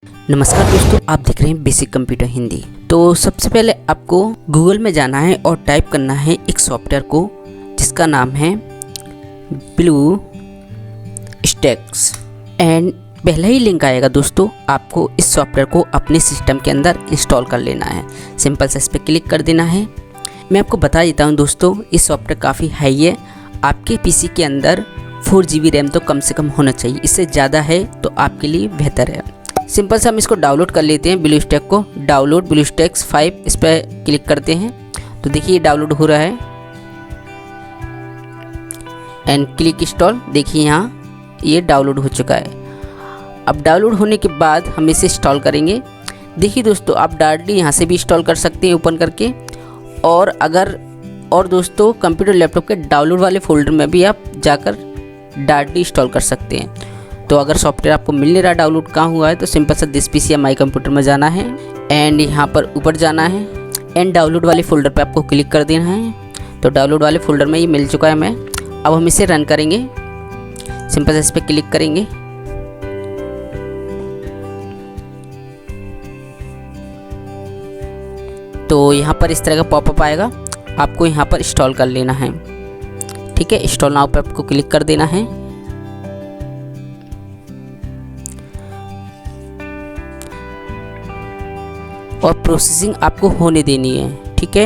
नमस्कार दोस्तों, आप देख रहे हैं बेसिक कंप्यूटर हिंदी। तो सबसे पहले आपको गूगल में जाना है और टाइप करना है एक सॉफ्टवेयर को जिसका नाम है ब्लू स्टैक्स। एंड पहला ही लिंक आएगा दोस्तों, आपको इस सॉफ्टवेयर को अपने सिस्टम के अंदर इंस्टॉल कर लेना है। सिंपल से इस पर क्लिक कर देना है। मैं आपको बता देता हूँ दोस्तों, इस सॉफ्टवेयर काफ़ी हाई है। आपके पीसी के अंदर 4 GB रैम तो कम से कम होना चाहिए, इससे ज़्यादा है तो आपके लिए बेहतर है। सिंपल से हम इसको डाउनलोड कर लेते हैं, ब्लूस्टैक को। डाउनलोड ब्लूस्टैक्स 5 इस पर क्लिक करते हैं तो देखिए ये डाउनलोड हो रहा है। एंड क्लिक इंस्टॉल, देखिए यहाँ ये डाउनलोड हो चुका है। अब डाउनलोड होने के बाद हम इसे इंस्टॉल करेंगे। देखिए दोस्तों, आप डायरेक्टली यहाँ से भी इंस्टॉल कर सकते हैं ओपन करके, और दोस्तों कंप्यूटर लैपटॉप के डाउनलोड वाले फोल्डर में भी आप जाकर डायरेक्टली इंस्टॉल कर सकते हैं। तो अगर सॉफ्टवेयर आपको मिल नहीं रहा डाउनलोड कहाँ हुआ है तो सिंपल से दिस पीसी या माई कंप्यूटर में जाना है एंड यहाँ पर ऊपर जाना है एंड डाउनलोड वाले फोल्डर पे आपको क्लिक कर देना है। तो डाउनलोड वाले फोल्डर में ये मिल चुका है मैं। अब हम इसे रन करेंगे। सिंपल से इस पर क्लिक करेंगे। तो यहाँ पर इस तरह का पॉपअप आएगा, आपको यहाँ पर इंस्टॉल कर लेना है। ठीक है, इंस्टॉल नाउ पे आपको क्लिक कर देना है। और प्रोसेसिंग आपको होने देनी है। ठीक है,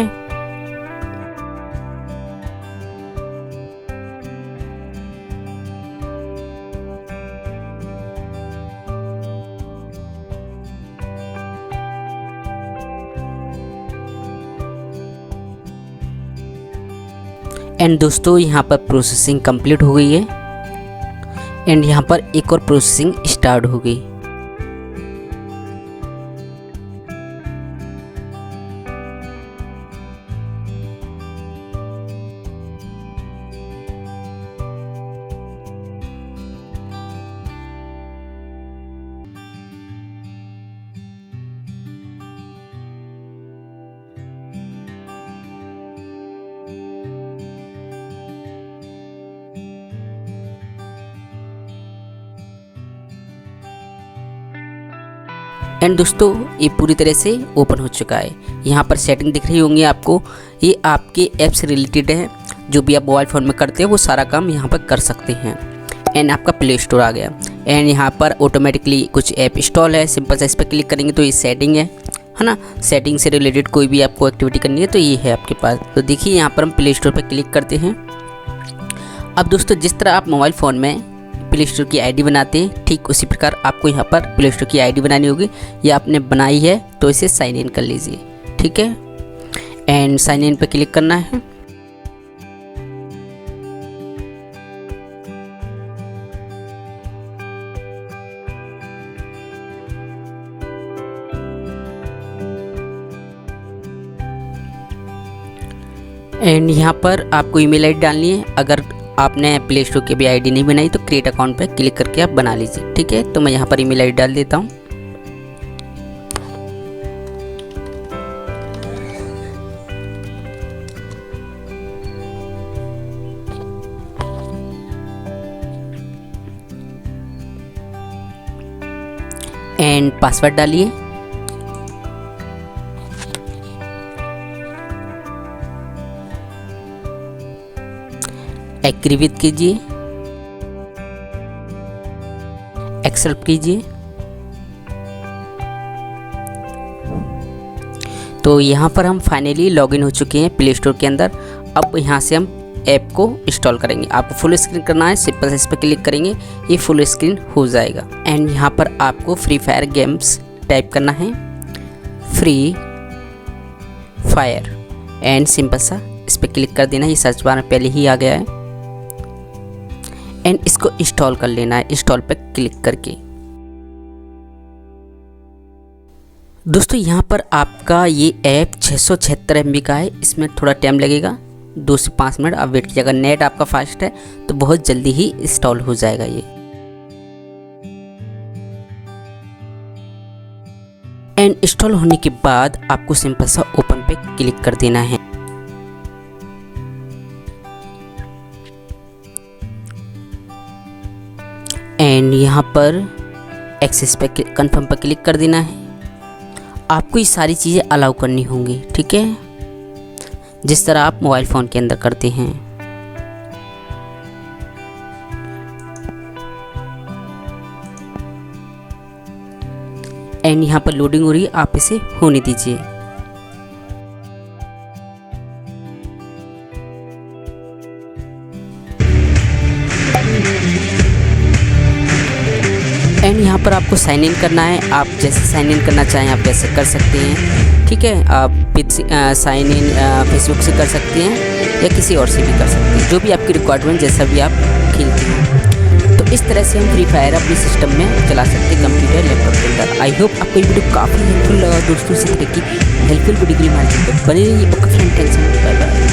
एंड दोस्तों यहाँ पर प्रोसेसिंग कंप्लीट हो गई है एंड यहाँ पर एक और प्रोसेसिंग स्टार्ट हो गई। एंड दोस्तों ये पूरी तरह से ओपन हो चुका है। यहाँ पर सेटिंग दिख रही होंगी आपको, ये आपके ऐप से रिलेटेड है। जो भी आप मोबाइल फ़ोन में करते हैं वो सारा काम यहाँ पर कर सकते हैं। एंड आपका प्ले स्टोर आ गया एंड यहाँ पर ऑटोमेटिकली कुछ ऐप इंस्टॉल है। सिंपल से इस पर क्लिक करेंगे तो ये सेटिंग है ना। सेटिंग से रिलेटेड कोई भी आपको एक्टिविटी करनी है तो ये है आपके पास। तो देखिए यहाँ पर हम प्ले स्टोर पर क्लिक करते हैं। अब दोस्तों जिस तरह आप मोबाइल फ़ोन में प्ले स्टोर की आईडी बनाते हैं, ठीक उसी प्रकार आपको यहाँ पर प्ले स्टोर की आईडी बनानी होगी। ये आपने बनाई है तो इसे साइन इन कर लीजिए। ठीक है, एंड साइन इन पे क्लिक करना है। एंड यहाँ पर आपको ईमेल आईडी डालनी है। अगर आपने प्ले स्टोर की भी आईडी नहीं बनाई तो क्रिएट अकाउंट पे क्लिक करके आप बना लीजिए। ठीक है, तो मैं यहाँ पर ईमेल आईडी डाल देता हूँ। एंड पासवर्ड डालिए। एग्री विथ कीजिए, एक्सेप्ट कीजिए। तो यहाँ पर हम फाइनली लॉगिन हो चुके हैं प्ले स्टोर के अंदर। अब यहाँ से हम ऐप को इंस्टॉल करेंगे। आपको फुल स्क्रीन करना है, सिंपल से इस पर क्लिक करेंगे, ये फुल स्क्रीन हो जाएगा। एंड यहाँ पर आपको फ्री फायर गेम्स टाइप करना है, फ्री फायर, एंड सिंपल सा इस पर क्लिक कर देना। ये सर्च बार में पहले ही आ गया है एंड इसको इंस्टॉल कर लेना है, इंस्टॉल पर क्लिक करके। दोस्तों यहाँ पर आपका ये ऐप 676 MB का है, इसमें थोड़ा टाइम लगेगा, 2 से 5 मिनट आप वेट कीजिए। अगर नेट आपका फास्ट है तो बहुत जल्दी ही इंस्टॉल हो जाएगा ये। एंड इंस्टॉल होने के बाद आपको सिंपल सा ओपन पे क्लिक कर देना है। एंड यहाँ पर एक्सेस पे कंफर्म पर क्लिक कर देना है। आपको ये सारी चीज़ें अलाउ करनी होंगी, ठीक है, जिस तरह आप मोबाइल फ़ोन के अंदर करते हैं। एंड यहाँ पर लोडिंग हो रही है, आप इसे होने दीजिए। एंड यहाँ पर आपको साइन इन करना है। आप जैसे साइन इन करना चाहें आप वैसे कर सकते हैं, ठीक है। आप विद साइन इन फेसबुक से कर सकते हैं या किसी और से भी कर सकते हैं, जो भी आपकी रिक्वायरमेंट, जैसा भी आप खेलते हैं। तो इस तरह से हम फ्री फायर अपने सिस्टम में चला सकते हैं, कंप्यूटर लैपटॉप के अंदर। आई होप आपको ये वीडियो काफ़ी हेल्पफुल लगा दोस्तों। इसी तरह की हेल्पफुल वीडियो के लिए हमारे चैनल पर बने रहिए। Okay friend, tension bye bye.